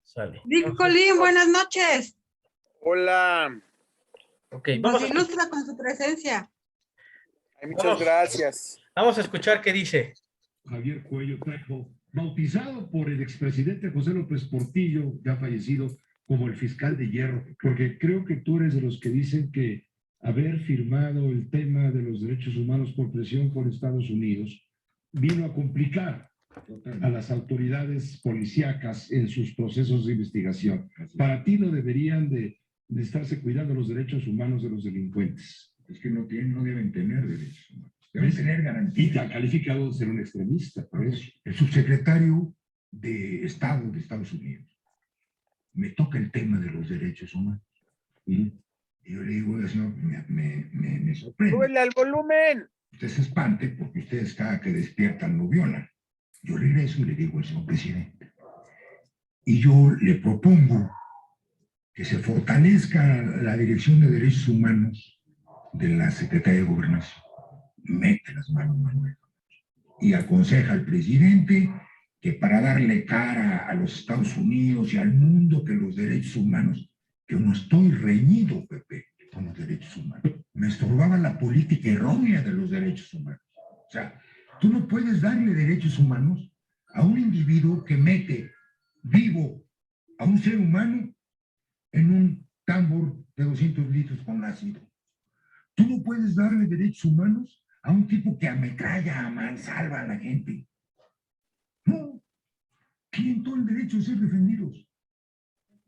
Sale. Ricolín, buenas noches. Hola. Ok, Nos ilustra con su presencia. Muchas gracias. Vamos a escuchar qué dice. Javier Cuello Trejo, bautizado por el expresidente José López Portillo, ya fallecido, como el fiscal de hierro, porque creo que tú eres de los que dicen que haber firmado el tema de los derechos humanos por presión por Estados Unidos vino a complicar a las autoridades policíacas en sus procesos de investigación. Para ti no deberían de estarse cuidando los derechos humanos de los delincuentes. Es que no deben tener derechos humanos. Deben tener Y garantías. te ha calificado de ser un extremista, por eso. El subsecretario de Estado de Estados Unidos me toca el tema de los derechos humanos. Y yo le digo, eso me sorprende. ¡Súbele al volumen! Usted se espante porque ustedes cada que despiertan lo violan. Yo regreso y le digo al señor presidente. Y yo le propongo que se fortalezca la Dirección de Derechos Humanos de la Secretaría de Gobernación. Mete las manos, Manuel, y aconseja al presidente que para darle cara a los Estados Unidos y al mundo que los derechos humanos, que no estoy reñido, Pepe, con los derechos humanos. Me estorbaba la política errónea de los derechos humanos. O sea, tú no puedes darle derechos humanos a un individuo que mete vivo a un ser humano en un tambor de 200 litros con ácido. Tú no puedes darle derechos humanos a un tipo que ametralla a mansalva a la gente. No, tienen todo el derecho de ser defendidos.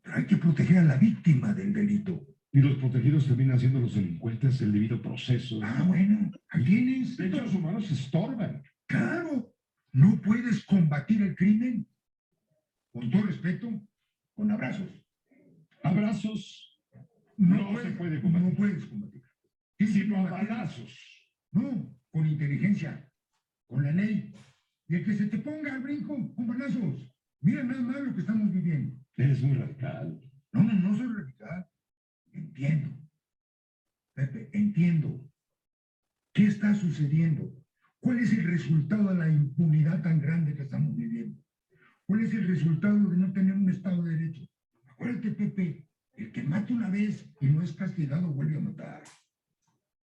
Pero hay que proteger a la víctima del delito. Y los protegidos terminan siendo los delincuentes el debido proceso. Ah, bueno, ahí tienes. Derechos humanos estorban. Claro, no puedes combatir el crimen. Con todo respeto, con abrazos. Abrazos No se puede combatir. No puedes combatir. Sino a balazos. No, con inteligencia, con la ley. Y el que se te ponga al brinco, con balazos. Mira nada más lo que estamos viviendo. Eres muy radical. No soy radical. Entiendo. Pepe, entiendo. ¿Qué está sucediendo? ¿Cuál es el resultado de la impunidad tan grande que estamos viviendo? ¿Cuál es el resultado de no tener un Estado de Derecho? Acuérdate, Pepe, el que mata una vez y no es castigado vuelve a matar.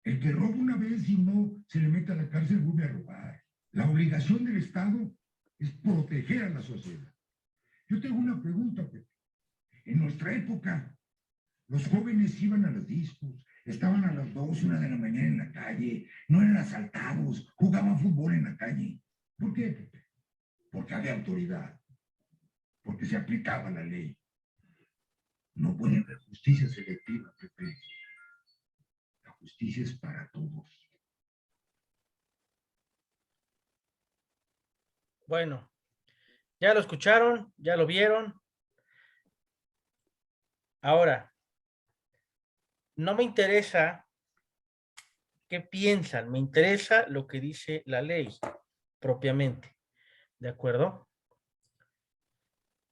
El que roba una vez y no se le mete a la cárcel vuelve a robar. La obligación del Estado es proteger a la sociedad. Yo tengo una pregunta, Pepe. En nuestra época, los jóvenes iban a los discos, estaban a las 2, 1 de la mañana en la calle, no eran asaltados, jugaban fútbol en la calle. ¿Por qué, Pepe? Porque había autoridad, porque se aplicaba la ley. No puede haber justicia selectiva, Pepe. La justicia es para todos. Bueno, ya lo escucharon, ya lo vieron. Ahora, no me interesa qué piensan, me interesa lo que dice la ley propiamente. ¿De acuerdo?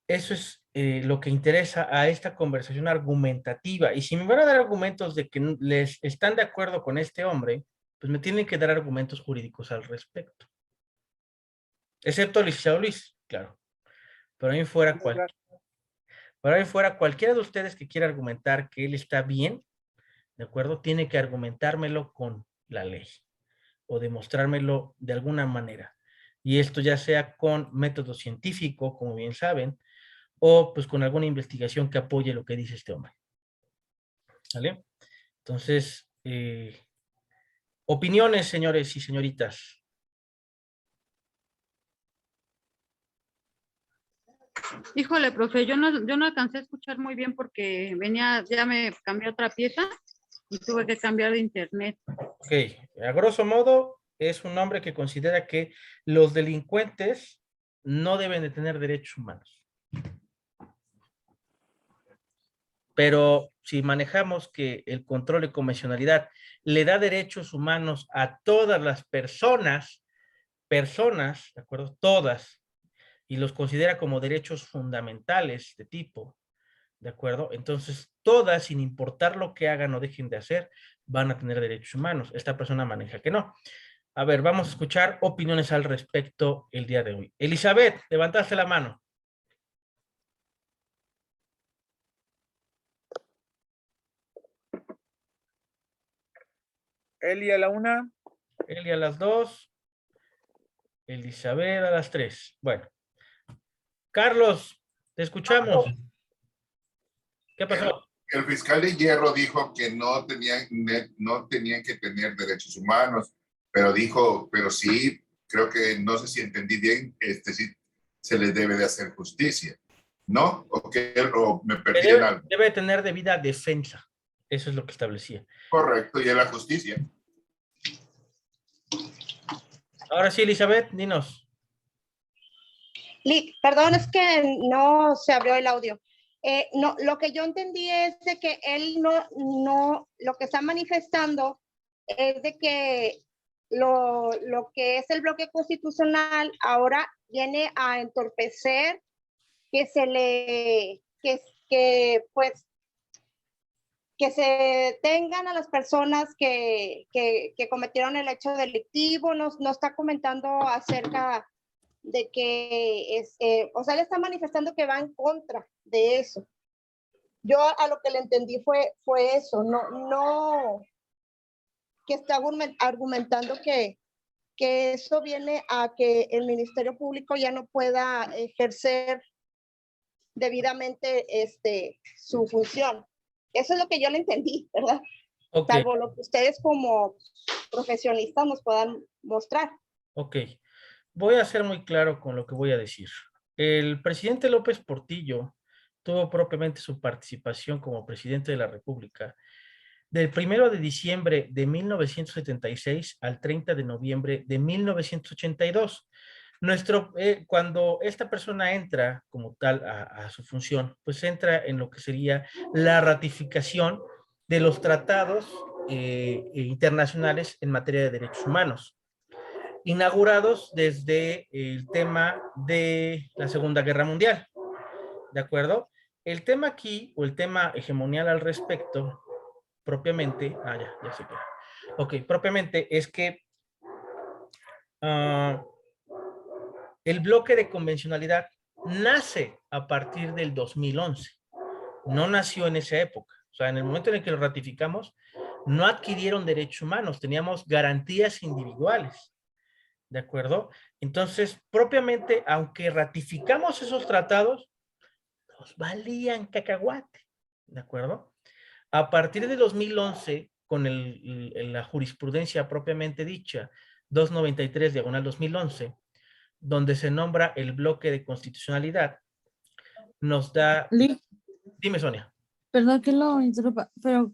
Eso es lo que interesa a esta conversación argumentativa. Y si me van a dar argumentos de que les están de acuerdo con este hombre, pues me tienen que dar argumentos jurídicos al respecto. Excepto el licenciado Luis, claro. Pero ahí fuera cualquiera de ustedes que quiera argumentar que él está bien, ¿de acuerdo? Tiene que argumentármelo con la ley o demostrármelo de alguna manera. Y esto ya sea con método científico, como bien saben, o pues con alguna investigación que apoye lo que dice este hombre. ¿Vale? Entonces, opiniones, señores y señoritas. Híjole, profe, yo no alcancé a escuchar muy bien porque venía, ya me cambié otra pieza y tuve que cambiar de internet. Ok, a grosso modo, es un hombre que considera que los delincuentes no deben de tener derechos humanos. Pero si manejamos que el control de convencionalidad le da derechos humanos a todas las personas, ¿de acuerdo? Todas, y los considera como derechos fundamentales de tipo, ¿de acuerdo? Entonces, todas, sin importar lo que hagan o dejen de hacer, van a tener derechos humanos. Esta persona maneja que no. A ver, vamos a escuchar opiniones al respecto el día de hoy. Elizabeth, levantaste la mano. Eli a la 1. Eli a las 2. Elizabeth a las 3. Bueno. Carlos, te escuchamos. ¿Qué pasó? El fiscal de Hierro dijo que no tenían que tener derechos humanos, pero dijo, pero sí, creo que no sé si entendí bien, sí se les debe de hacer justicia, ¿no? O me perdí en algo. Debe tener debida defensa. Eso es lo que establecía. Correcto, y es la justicia. Ahora sí, Elizabeth, dinos. Perdón, es que no se abrió el audio. No, lo que yo entendí es de que él lo que está manifestando es de que lo que es el bloque constitucional ahora viene a entorpecer que se tengan a las personas que cometieron el hecho delictivo. No está comentando acerca de que o sea, él está manifestando que va en contra de eso. Yo a lo que le entendí fue eso, no que está argumentando que eso viene a que el Ministerio Público ya no pueda ejercer debidamente su función. Eso es lo que yo le entendí, ¿verdad? Ok. Salvo lo que ustedes como profesionistas nos puedan mostrar. Ok. Voy a ser muy claro con lo que voy a decir. El presidente López Portillo tuvo propiamente su participación como presidente de la República del 1 de diciembre de 1976 al 30 de noviembre de 1982. Cuando esta persona entra como tal a su función, pues entra en lo que sería la ratificación de los tratados internacionales en materia de derechos humanos, inaugurados desde el tema de la Segunda Guerra Mundial. ¿De acuerdo? El tema aquí, o el tema hegemonial al respecto, propiamente, ya sé que. Ok, propiamente es que el bloque de convencionalidad nace a partir del 2011. No nació en esa época. O sea, en el momento en el que lo ratificamos, no adquirieron derechos humanos, teníamos garantías individuales. ¿De acuerdo? Entonces, propiamente, aunque ratificamos esos tratados, nos valían cacahuate. ¿De acuerdo? A partir de 2011, con la jurisprudencia propiamente dicha, 293/2011, donde se nombra el bloque de constitucionalidad, nos da... Dime, Sonia. Perdón que lo interrumpa, pero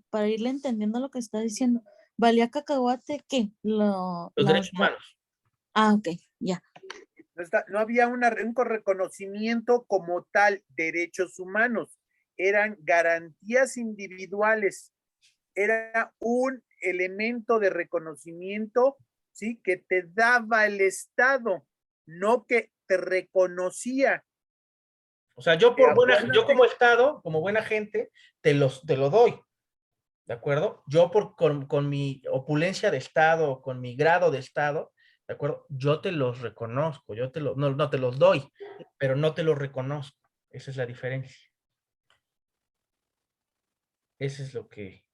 para irle entendiendo lo que está diciendo, ¿valía cacahuate qué? Los derechos humanos. Ah, ok, ya. No había un reconocimiento como tal, derechos humanos. Eran garantías individuales. Era un elemento de reconocimiento, ¿sí?, que te daba el Estado, no que te reconocía. O sea, yo como Estado, como buena gente, te lo doy. ¿De acuerdo? Yo con mi opulencia de Estado, con mi grado de Estado, ¿de acuerdo? Yo te los reconozco, no te los doy, pero no te los reconozco. Esa es la diferencia. Eso es lo que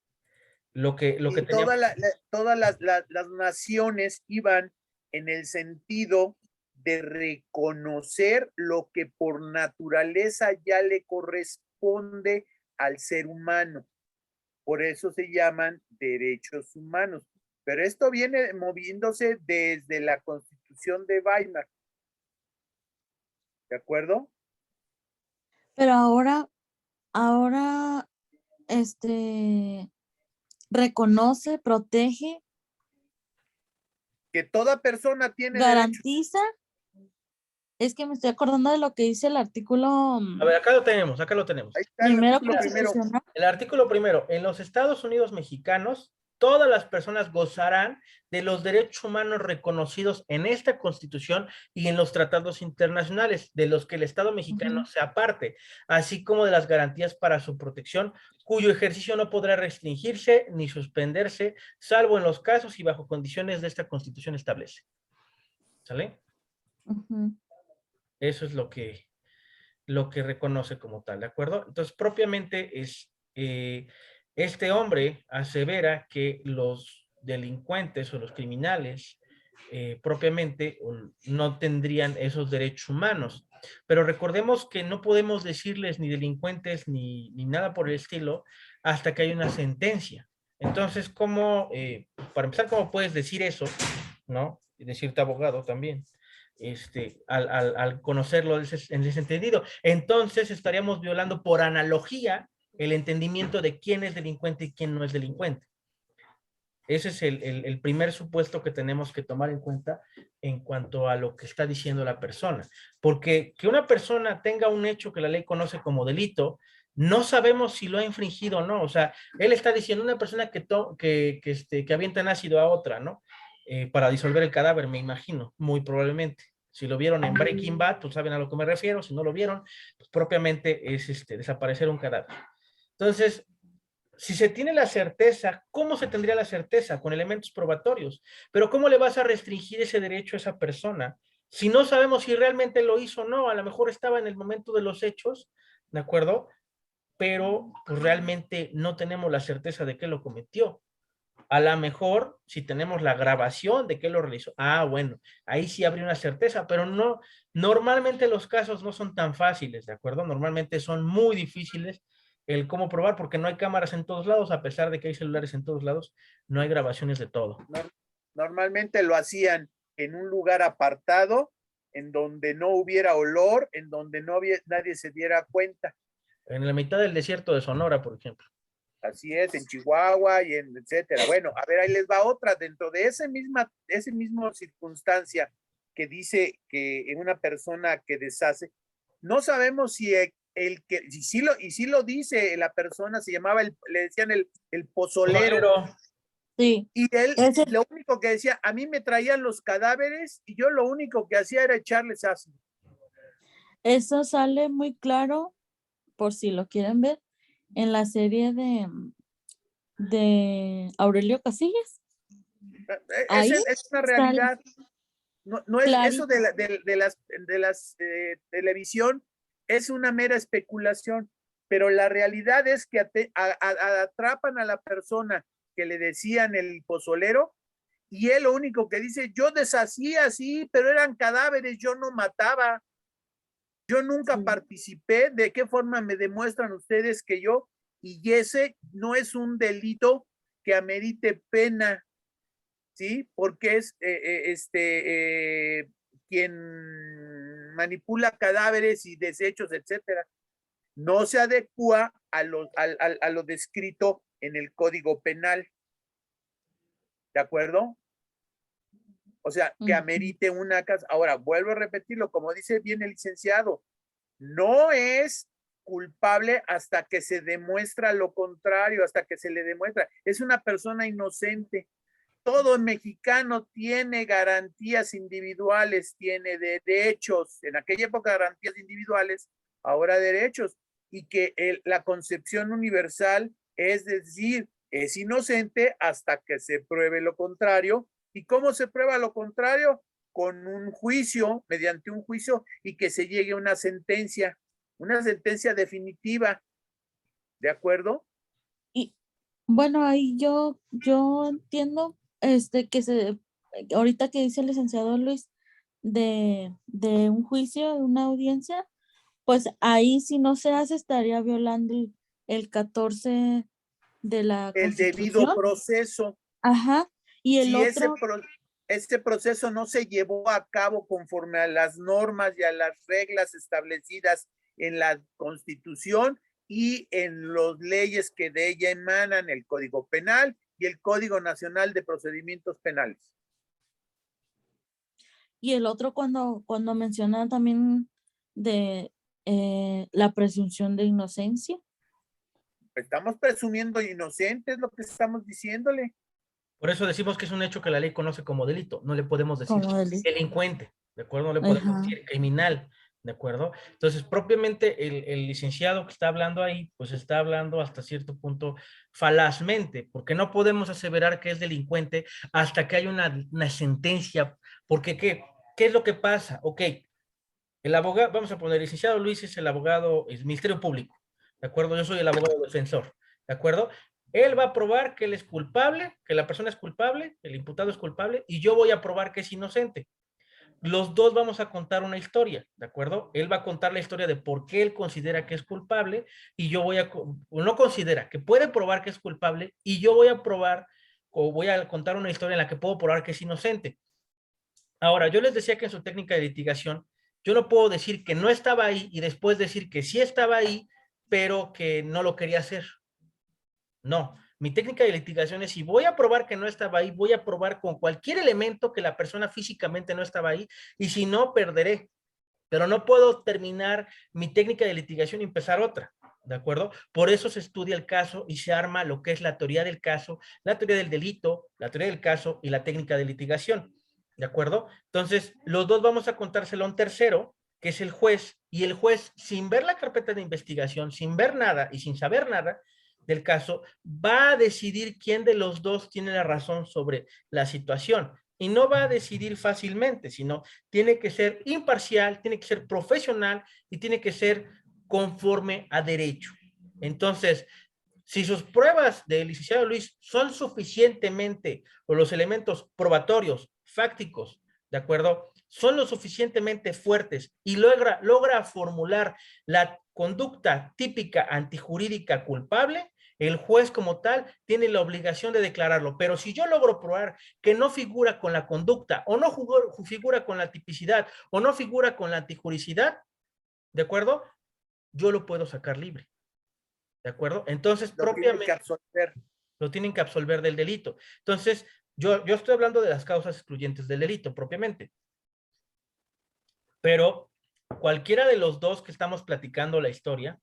todas las naciones iban en el sentido de reconocer lo que por naturaleza ya le corresponde al ser humano. Por eso se llaman derechos humanos. Pero esto viene moviéndose desde la Constitución de Weimar. ¿De acuerdo? Pero ahora, reconoce, protege, que toda persona tiene garantiza. Es que me estoy acordando de lo que dice el artículo. A ver, acá lo tenemos. Ahí está el artículo primero. En los Estados Unidos mexicanos, todas las personas gozarán de los derechos humanos reconocidos en esta Constitución y en los tratados internacionales, de los que el Estado mexicano se aparte, así como de las garantías para su protección, cuyo ejercicio no podrá restringirse ni suspenderse, salvo en los casos y bajo condiciones de esta Constitución establece. ¿Sale? Eso es lo que reconoce como tal, ¿de acuerdo? Entonces, propiamente es Este hombre asevera que los delincuentes o los criminales propiamente no tendrían esos derechos humanos. Pero recordemos que no podemos decirles ni delincuentes ni nada por el estilo hasta que hay una sentencia. Entonces, ¿cómo, para empezar, cómo puedes decir eso, ¿no? Y decirte abogado también, al conocerlo en ese entendido. Entonces estaríamos violando por analogía el entendimiento de quién es delincuente y quién no es delincuente. Ese es el primer supuesto que tenemos que tomar en cuenta en cuanto a lo que está diciendo la persona. Porque que una persona tenga un hecho que la ley conoce como delito, no sabemos si lo ha infringido o no. O sea, él está diciendo una persona que avienta en ácido a otra, ¿no? Para disolver el cadáver, me imagino, muy probablemente. Si lo vieron en Breaking Bad, pues saben a lo que me refiero. Si no lo vieron, pues propiamente es desaparecer un cadáver. Entonces, si se tiene la certeza, ¿cómo se tendría la certeza? Con elementos probatorios. Pero ¿cómo le vas a restringir ese derecho a esa persona? Si no sabemos si realmente lo hizo o no, a lo mejor estaba en el momento de los hechos, ¿de acuerdo? Pero pues realmente no tenemos la certeza de que lo cometió. A lo mejor, si tenemos la grabación de que lo realizó, bueno, ahí sí habría una certeza, pero no, normalmente los casos no son tan fáciles, ¿de acuerdo? Normalmente son muy difíciles el cómo probar, porque no hay cámaras en todos lados, a pesar de que hay celulares en todos lados, no hay grabaciones de todo. Normalmente lo hacían en un lugar apartado, en donde no hubiera olor, en donde nadie se diera cuenta. En la mitad del desierto de Sonora, por ejemplo. Así es, en Chihuahua y en etcétera. Bueno, a ver, ahí les va otra. Dentro de ese mismo circunstancia que dice que en una persona que deshace, no sabemos si sí lo dice la persona, se llamaba, le decían el pozolero. Sí. Y él lo único que decía, a mí me traían los cadáveres y yo lo único que hacía era echarles ácido. Eso sale muy claro, por si lo quieren ver, en la serie de Aurelio Casillas. Ahí Es una realidad. No es clarito. eso de las televisión, es una mera especulación, pero la realidad es que atrapan a la persona que le decían el pozolero y él lo único que dice, yo deshacía así, pero eran cadáveres, yo no mataba, yo nunca participé. ¿De qué forma me demuestran ustedes que yo? Y ese no es un delito que amerite pena, ¿sí? Porque es quien manipula cadáveres y desechos, etcétera. No se adecua a lo descrito en el Código Penal. ¿De acuerdo? O sea, que amerite una casa. Ahora, vuelvo a repetirlo, como dice bien el licenciado, no es culpable hasta que se demuestra lo contrario, hasta que se le demuestra. Es una persona inocente. Todo mexicano tiene garantías individuales, tiene derechos. En aquella época garantías individuales, ahora derechos. Y que la concepción universal es decir, es inocente hasta que se pruebe lo contrario. ¿Y cómo se prueba lo contrario? Con un juicio, mediante un juicio, y que se llegue a una sentencia definitiva. ¿De acuerdo? Y bueno, ahí yo entiendo que ahorita que dice el licenciado Luis de un juicio, de una audiencia, pues ahí si no se hace estaría violando el 14 de la el debido Constitución. proceso. Ajá. Y el si otro. Este proceso no se llevó a cabo conforme a las normas y a las reglas establecidas en la Constitución y en las leyes que de ella emanan, el Código Penal y el Código Nacional de Procedimientos Penales. Y el otro cuando menciona también de la presunción de inocencia. Estamos presumiendo inocentes, lo que estamos diciéndole. Por eso decimos que es un hecho que la ley conoce como delito. No le podemos decir delincuente, ¿de acuerdo? No le podemos decir criminal, ¿de acuerdo? Entonces, propiamente el licenciado que está hablando ahí, pues está hablando hasta cierto punto falazmente, porque no podemos aseverar que es delincuente hasta que haya una sentencia. Porque, ¿qué es lo que pasa? Ok, el abogado, vamos a poner, el licenciado Luis es el abogado, es Ministerio Público, ¿de acuerdo? Yo soy el abogado defensor, ¿de acuerdo? Él va a probar que él es culpable, que la persona es culpable, el imputado es culpable, y yo voy a probar que es inocente. Los dos vamos a contar una historia, ¿de acuerdo? Él va a contar la historia de por qué él considera que es culpable y yo voy a, o no considera, que puede probar que es culpable y yo voy a probar o voy a contar una historia en la que puedo probar que es inocente. Ahora, yo les decía que en su técnica de litigación, yo no puedo decir que no estaba ahí y después decir que sí estaba ahí, pero que no lo quería hacer. No, mi técnica de litigación es si voy a probar que no estaba ahí, voy a probar con cualquier elemento que la persona físicamente no estaba ahí y si no, perderé. Pero no puedo terminar mi técnica de litigación y empezar otra, ¿de acuerdo? Por eso se estudia el caso y se arma lo que es la teoría del caso, la teoría del delito, la teoría del caso y la técnica de litigación, ¿de acuerdo? Entonces, los dos vamos a contárselo a un tercero, que es el juez, y el juez, sin ver la carpeta de investigación, sin ver nada y sin saber nada del caso, va a decidir quién de los dos tiene la razón sobre la situación. Y no va a decidir fácilmente, sino tiene que ser imparcial, tiene que ser profesional y tiene que ser conforme a derecho. Entonces, si sus pruebas del licenciado Luis son suficientemente, o los elementos probatorios, fácticos, ¿de acuerdo? Son lo suficientemente fuertes y logra formular la conducta típica antijurídica culpable, el juez como tal tiene la obligación de declararlo. Pero si yo logro probar que no figura con la conducta, o no figura con la tipicidad, o no figura con la antijuricidad, ¿de acuerdo? Yo lo puedo sacar libre. ¿De acuerdo? Entonces, propiamente lo tienen que absolver del delito. Entonces, yo estoy hablando de las causas excluyentes del delito, propiamente. Pero cualquiera de los dos que estamos platicando la historia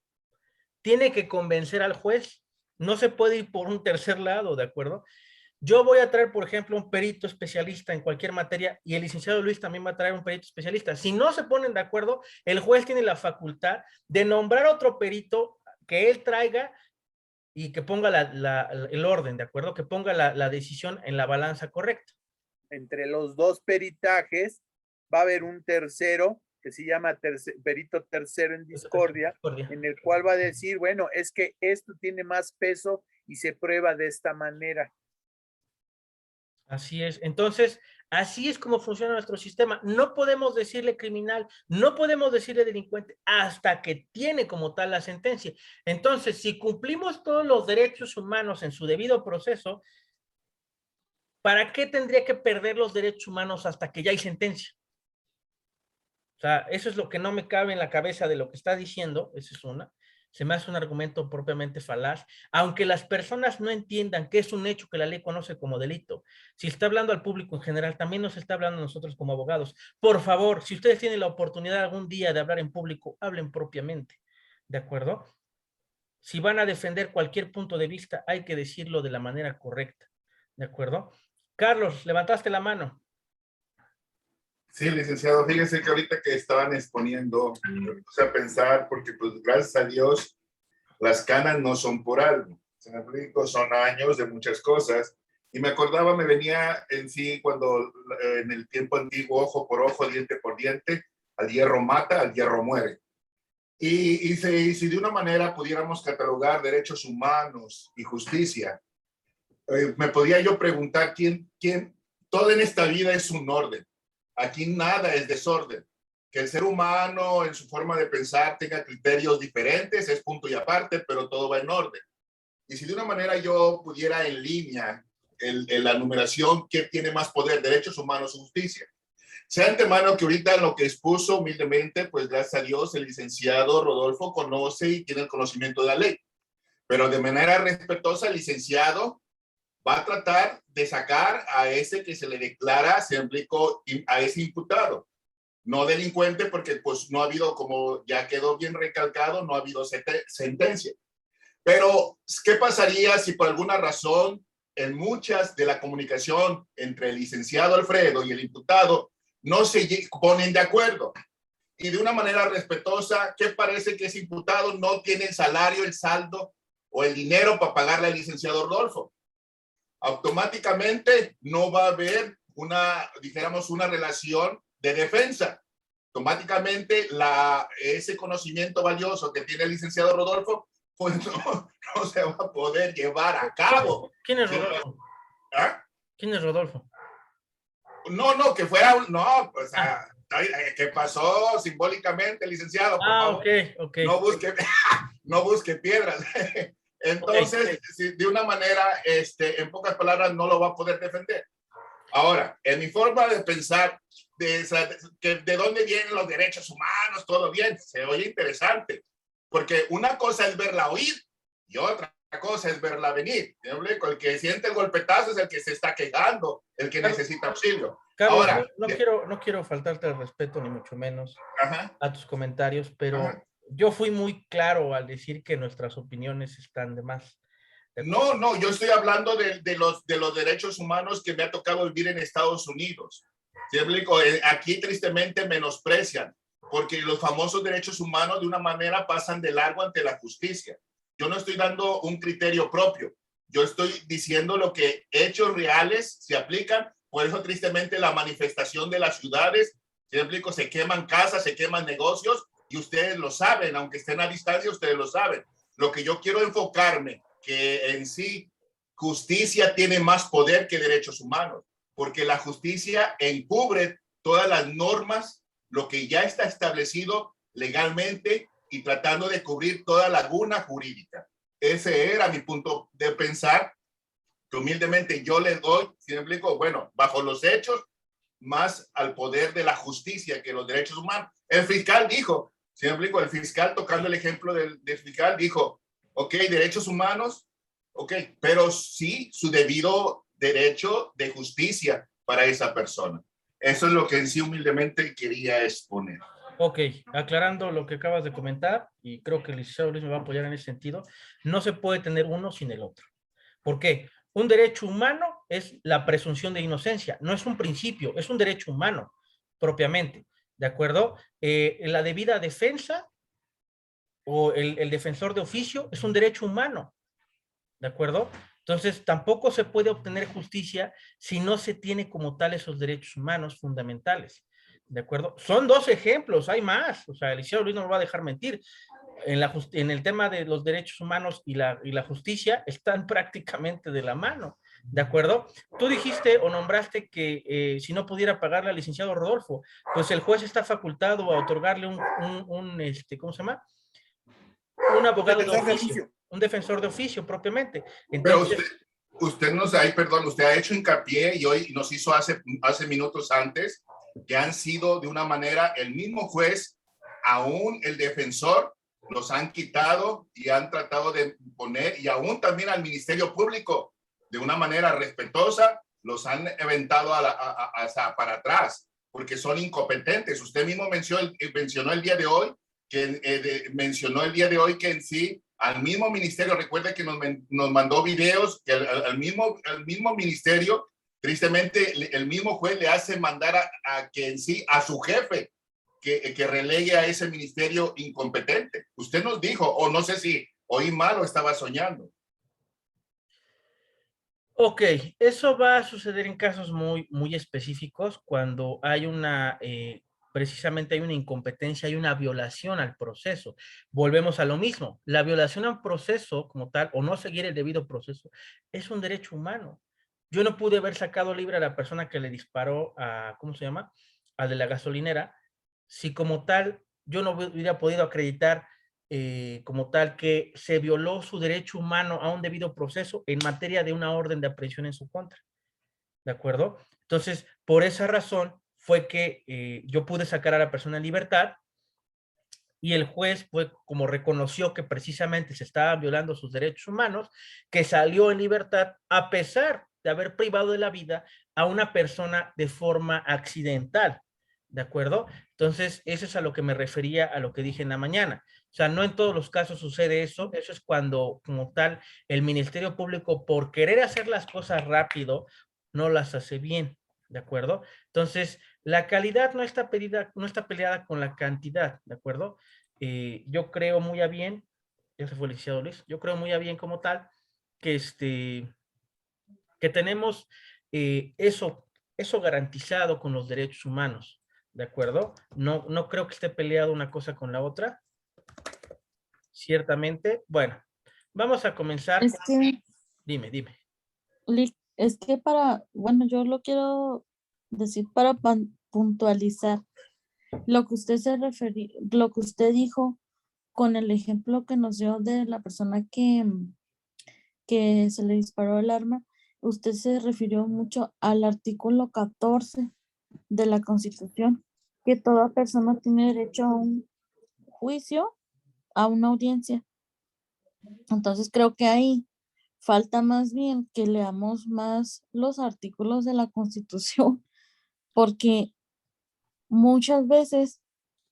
tiene que convencer al juez. No se puede ir por un tercer lado, ¿de acuerdo? Yo voy a traer, por ejemplo, un perito especialista en cualquier materia y el licenciado Luis también va a traer un perito especialista. Si no se ponen de acuerdo, el juez tiene la facultad de nombrar otro perito que él traiga y que ponga el orden, ¿de acuerdo? Que ponga la decisión en la balanza correcta. Entre los dos peritajes va a haber un tercero que se llama perito tercero en discordia, en el cual va a decir, bueno, es que esto tiene más peso y se prueba de esta manera. Así es. Entonces, así es como funciona nuestro sistema. No podemos decirle criminal, no podemos decirle delincuente hasta que tiene como tal la sentencia. Entonces, si cumplimos todos los derechos humanos en su debido proceso, ¿para qué tendría que perder los derechos humanos hasta que ya hay sentencia? O sea, eso es lo que no me cabe en la cabeza de lo que está diciendo. Esa es una. Se me hace un argumento propiamente falaz, aunque las personas no entiendan que es un hecho que la ley conoce como delito. Si está hablando al público en general, también nos está hablando a nosotros como abogados. Por favor, si ustedes tienen la oportunidad algún día de hablar en público, hablen propiamente, ¿de acuerdo? Si van a defender cualquier punto de vista, hay que decirlo de la manera correcta, ¿de acuerdo? Carlos, levantaste la mano. Sí, licenciado, fíjese que ahorita que estaban exponiendo, me puse a pensar, porque pues gracias a Dios, las canas no son por algo. Se me explico, son años de muchas cosas. Y me acordaba, me venía en sí cuando en el tiempo antiguo, ojo por ojo, diente por diente, al hierro mata, al hierro muere. Y si de una manera pudiéramos catalogar derechos humanos y justicia, me podía yo preguntar quién, todo en esta vida es un orden. Aquí nada es desorden. Que el ser humano en su forma de pensar tenga criterios diferentes es punto y aparte, pero todo va en orden. Y si de una manera yo pudiera en línea la numeración, ¿qué tiene más poder? Derechos humanos o justicia. Sea antemano que ahorita lo que expuso humildemente, pues gracias a Dios, el licenciado Rodolfo conoce y tiene el conocimiento de la ley. Pero de manera respetuosa, el licenciado va a tratar de sacar a ese que se le declara, se implicó a ese imputado, no delincuente, porque pues no ha habido, como ya quedó bien recalcado, no ha habido sentencia. Pero, ¿qué pasaría si por alguna razón en muchas de la comunicación entre el licenciado Alfredo y el imputado no se ponen de acuerdo? Y de una manera respetuosa, ¿qué parece que ese imputado no tiene el salario, el saldo o el dinero para pagarle al licenciado Rodolfo? Automáticamente no va a haber dijéramos, una relación de defensa. Automáticamente ese conocimiento valioso que tiene el licenciado Rodolfo pues no se va a poder llevar a cabo. ¿Quién es Rodolfo? ¿Ah? ¿Quién es Rodolfo? No, que fuera no, pues, ¿qué pasó simbólicamente, licenciado? Por favor, ok. no busque piedras. Entonces, okay. De una manera, en pocas palabras, no lo va a poder defender. Ahora, en mi forma de pensar, de dónde vienen los derechos humanos, todo bien, se oye interesante, porque una cosa es verla oír y otra cosa es verla venir. El que siente el golpetazo es el que se está quejando, el que necesita auxilio. Carlos, ahora, no quiero faltarte el respeto, ni mucho menos a tus comentarios, pero yo fui muy claro al decir que nuestras opiniones están de más. No, yo estoy hablando de los derechos humanos que me ha tocado vivir en Estados Unidos. ¿Sí? Aquí tristemente menosprecian, porque los famosos derechos humanos de una manera pasan de largo ante la justicia. Yo no estoy dando un criterio propio, yo estoy diciendo lo que hechos reales se aplican. Por eso tristemente la manifestación de las ciudades, ¿sí? Se queman casas, se queman negocios, y ustedes lo saben, aunque estén a distancia, ustedes lo saben. Lo que yo quiero enfocarme, que en sí justicia tiene más poder que derechos humanos, porque la justicia encubre todas las normas, lo que ya está establecido legalmente, y tratando de cubrir toda laguna jurídica. Ese era mi punto de pensar, que humildemente yo le doy, ¿sí me explico? Bueno, bajo los hechos, más al poder de la justicia que los derechos humanos. El fiscal dijo, ¿sí me explico? El fiscal, tocando el ejemplo del fiscal, dijo, ok, derechos humanos, ok, pero sí su debido derecho de justicia para esa persona. Eso es lo que en sí humildemente quería exponer. Ok, aclarando lo que acabas de comentar, y creo que el licenciado Luis me va a apoyar en ese sentido, no se puede tener uno sin el otro. ¿Por qué? Un derecho humano es la presunción de inocencia, no es un principio, es un derecho humano propiamente, ¿de acuerdo? La debida defensa o el defensor de oficio es un derecho humano, ¿de acuerdo? Entonces, tampoco se puede obtener justicia si no se tiene como tal esos derechos humanos fundamentales, ¿de acuerdo? Son dos ejemplos, hay más, o sea, el licenciado Luis no me va a dejar mentir. En el tema de los derechos humanos y la justicia están prácticamente de la mano, ¿de acuerdo? Tú dijiste o nombraste que si no pudiera pagarle al licenciado Rodolfo, pues el juez está facultado a otorgarle ¿cómo se llama? Un abogado de oficio, un defensor de oficio propiamente. Entonces, pero usted nos usted ha hecho hincapié y hoy nos hizo hace minutos antes que han sido de una manera el mismo juez, aún el defensor, los han quitado y han tratado de poner, y aún también al Ministerio Público, de una manera respetuosa, los han aventado para atrás, porque son incompetentes. Usted mismo mencionó el día de hoy, que en sí, al mismo ministerio, recuerde que nos mandó videos, que al mismo ministerio, tristemente, el mismo juez le hace mandar a que en sí, a su jefe, que relegue a ese ministerio incompetente. Usted nos dijo, o no sé si oí mal o estaba soñando. Ok, eso va a suceder en casos muy, muy específicos cuando hay precisamente hay una incompetencia, hay una violación al proceso. Volvemos a lo mismo, la violación al proceso como tal, o no seguir el debido proceso, es un derecho humano. Yo no pude haber sacado libre a la persona que le disparó ¿cómo se llama? Al de la gasolinera, si como tal yo no hubiera podido acreditar como tal que se violó su derecho humano a un debido proceso en materia de una orden de aprehensión en su contra. ¿De acuerdo? Entonces, por esa razón fue que yo pude sacar a la persona en libertad, y el juez, pues, como reconoció que precisamente se estaban violando sus derechos humanos, que salió en libertad a pesar de haber privado de la vida a una persona de forma accidental. ¿De acuerdo? Entonces, eso es a lo que me refería a lo que dije en la mañana. O sea, no en todos los casos sucede eso. Eso es cuando, como tal, el Ministerio Público, por querer hacer las cosas rápido, no las hace bien. ¿De acuerdo? Entonces, la calidad no está peleada con la cantidad. ¿De acuerdo? Yo creo muy a bien, ese fue el licenciado Luis, yo creo muy a bien como tal, que que tenemos eso garantizado con los derechos humanos, ¿de acuerdo? No creo que esté peleado una cosa con la otra. ciertamente. Bueno, vamos a comenzar. Es que, Dime, dime. Es que bueno, yo lo quiero decir para puntualizar lo que usted lo que usted dijo con el ejemplo que nos dio de la persona que se le disparó el arma. Usted se refirió mucho al artículo 14 de la Constitución, que toda persona tiene derecho a un juicio, a una audiencia. Entonces creo que ahí falta más bien que leamos más los artículos de la Constitución, porque muchas veces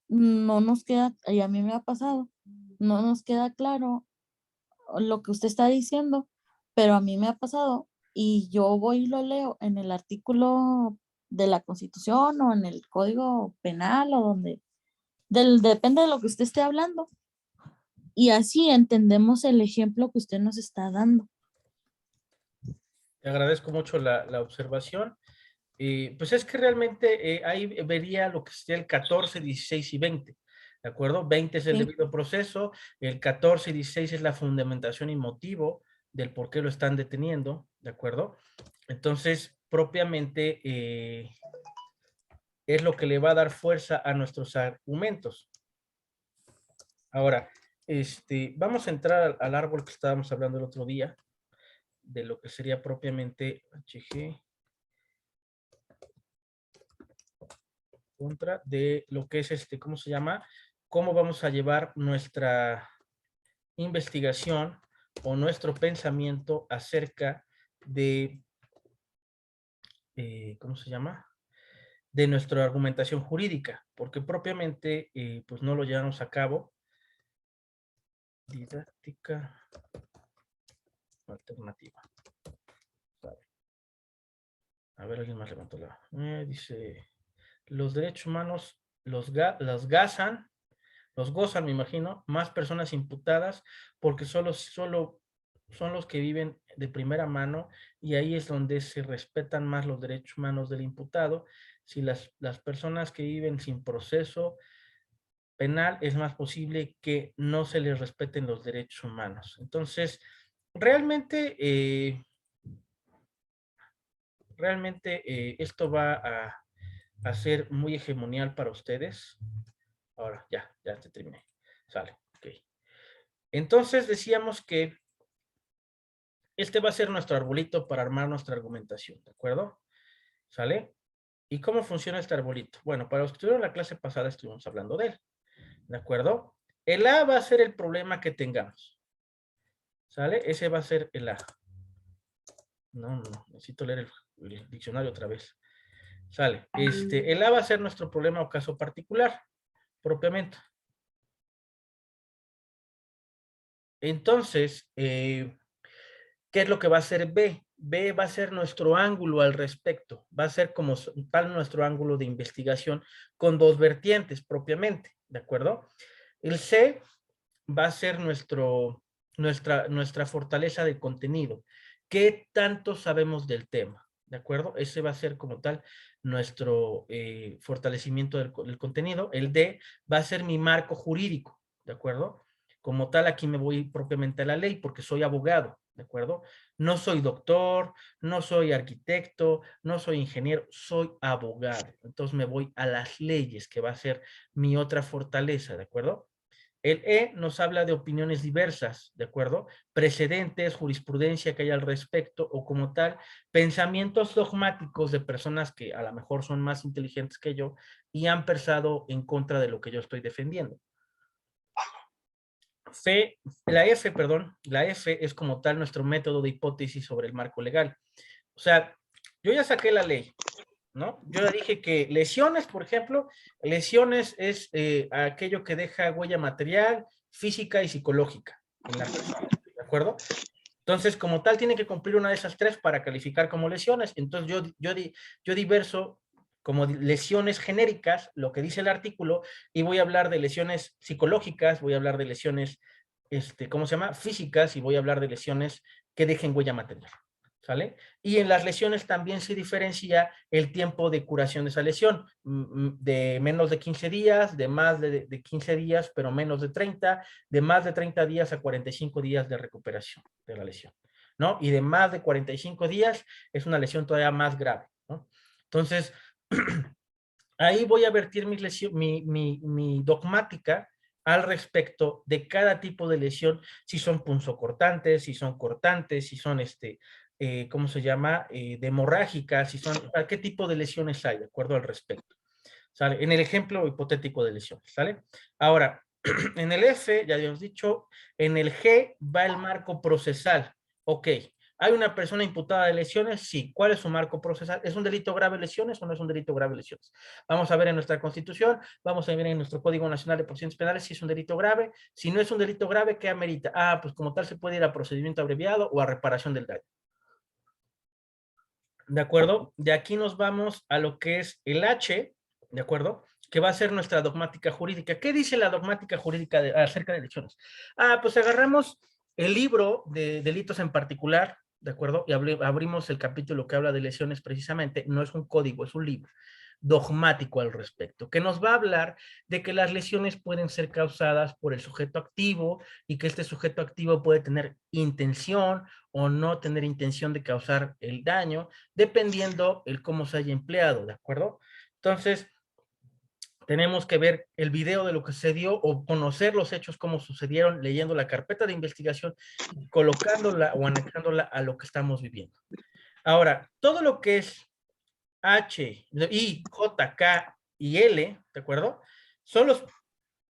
no nos queda, y a mí me ha pasado, no nos queda claro lo que usted está diciendo, pero a mí me ha pasado y yo voy y lo leo en el artículo de la Constitución o en el Código Penal o donde, depende de lo que usted esté hablando. Y así entendemos el ejemplo que usted nos está dando. Te agradezco mucho la observación. Pues es que realmente ahí vería lo que sería el 14, 16 y 20. ¿De acuerdo? 20 es el Sí. debido proceso, el 14 y 16 es la fundamentación y motivo del por qué lo están deteniendo, ¿de acuerdo? Entonces, propiamente es lo que le va a dar fuerza a nuestros argumentos. Ahora, vamos a entrar al árbol que estábamos hablando el otro día, de lo que sería propiamente HG contra de lo que es ¿cómo se llama? Cómo vamos a llevar nuestra investigación o nuestro pensamiento acerca de, ¿cómo se llama? De nuestra argumentación jurídica, porque propiamente, pues no lo llevamos a cabo. Didáctica alternativa. A ver, alguien más levantó la... dice, los derechos humanos los gozan, me imagino, más personas imputadas porque solo son los que viven de primera mano y ahí es donde se respetan más los derechos humanos del imputado. Si las personas que viven sin proceso penal es más posible que no se les respeten los derechos humanos. Entonces, realmente esto va a ser muy hegemonial para ustedes. Ahora, ya te terminé. Sale, ok. Entonces decíamos que este va a ser nuestro arbolito para armar nuestra argumentación, ¿de acuerdo? ¿Sale? ¿Y cómo funciona este arbolito? Bueno, para los que estuvieron en la clase pasada estuvimos hablando de él, ¿de acuerdo? El A va a ser el problema que tengamos. ¿Sale? Ese va a ser el A. No, necesito leer el diccionario otra vez. Sale. El A va a ser nuestro problema o caso particular, propiamente. Entonces, ¿qué es lo que va a ser B? B va a ser nuestro ángulo al respecto. Va a ser como tal nuestro ángulo de investigación con dos vertientes propiamente, ¿de acuerdo? El C va a ser nuestra fortaleza de contenido. ¿Qué tanto sabemos del tema? ¿De acuerdo? Ese va a ser como tal nuestro fortalecimiento del contenido. El D va a ser mi marco jurídico, ¿de acuerdo? Como tal, aquí me voy propiamente a la ley porque soy abogado, ¿de acuerdo? No soy doctor, no soy arquitecto, no soy ingeniero, soy abogado. Entonces me voy a las leyes, que va a ser mi otra fortaleza, ¿de acuerdo? El E nos habla de opiniones diversas, ¿de acuerdo? Precedentes, jurisprudencia que hay al respecto o como tal, pensamientos dogmáticos de personas que a lo mejor son más inteligentes que yo y han pensado en contra de lo que yo estoy defendiendo. La F es como tal nuestro método de hipótesis sobre el marco legal. O sea, yo ya saqué la ley, ¿no? Yo ya dije que lesiones, por ejemplo, lesiones es aquello que deja huella material, física y psicológica en la persona, ¿de acuerdo? Entonces, como tal, tiene que cumplir una de esas tres para calificar como lesiones. Entonces, yo diverso como lesiones genéricas, lo que dice el artículo, y voy a hablar de lesiones psicológicas, voy a hablar de lesiones, ¿cómo se llama? Físicas, y voy a hablar de lesiones que dejen huella material. ¿Sale? Y en las lesiones también se diferencia el tiempo de curación de esa lesión, de menos de 15 días, de más de 15 días, pero menos de 30, de más de 30 días a 45 días de recuperación de la lesión, ¿no? Y de más de 45 días es una lesión todavía más grave, ¿no? Entonces, ahí voy a vertir mi dogmática al respecto de cada tipo de lesión, si son punzocortantes, si son cortantes, si son ¿cómo se llama? De hemorrágicas, si son, ¿qué tipo de lesiones hay? De acuerdo al respecto. ¿Sale? En el ejemplo hipotético de lesiones, ¿sale? Ahora, en el F, ya habíamos dicho, en el G va el marco procesal. Ok, ¿hay una persona imputada de lesiones? Sí. ¿Cuál es su marco procesal? ¿Es un delito grave lesiones o no es un delito grave lesiones? Vamos a ver en nuestra Constitución, vamos a ver en nuestro Código Nacional de Procedimientos Penales si es un delito grave. Si no es un delito grave, ¿qué amerita? Ah, pues como tal se puede ir a procedimiento abreviado o a reparación del daño. ¿De acuerdo? De aquí nos vamos a lo que es el H, ¿de acuerdo? Que va a ser nuestra dogmática jurídica. ¿Qué dice la dogmática jurídica acerca de lesiones? Ah, pues agarramos el libro de delitos en particular, ¿de acuerdo? Y abrimos el capítulo que habla de lesiones precisamente. No es un código, es un libro dogmático al respecto, que nos va a hablar de que las lesiones pueden ser causadas por el sujeto activo y que este sujeto activo puede tener intención o no tener intención de causar el daño, dependiendo el cómo se haya empleado, ¿de acuerdo? Entonces, tenemos que ver el video de lo que sucedió o conocer los hechos cómo sucedieron, leyendo la carpeta de investigación, colocándola o anexándola a lo que estamos viviendo. Ahora, todo lo que es H, I, J, K y L, ¿de acuerdo? Son los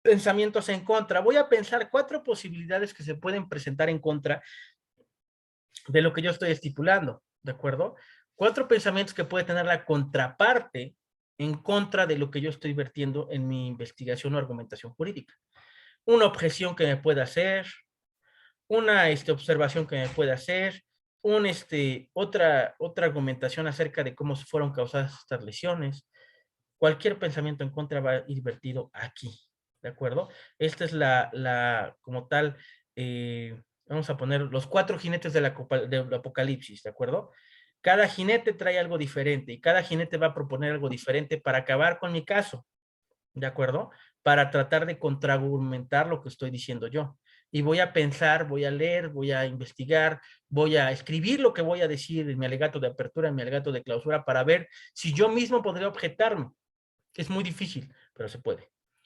pensamientos en contra. Voy a pensar 4 posibilidades que se pueden presentar en contra de lo que yo estoy estipulando, ¿de acuerdo? 4 pensamientos que puede tener la contraparte en contra de lo que yo estoy vertiendo en mi investigación o argumentación jurídica. Una objeción que me pueda hacer, una observación que me pueda hacer, otra argumentación acerca de cómo fueron causadas estas lesiones. Cualquier pensamiento en contra va a ir vertido aquí, ¿de acuerdo? Esta es como tal, vamos a poner los 4 jinetes del apocalipsis, ¿de acuerdo? Cada jinete trae algo diferente y cada jinete va a proponer algo diferente para acabar con mi caso, ¿de acuerdo? Para tratar de contraargumentar lo que estoy diciendo yo. Y voy a pensar, voy a leer, voy a investigar, voy a escribir lo que voy a decir en mi alegato de apertura, en mi alegato de clausura, para ver si yo mismo podría objetarme. Es muy difícil, pero se puede.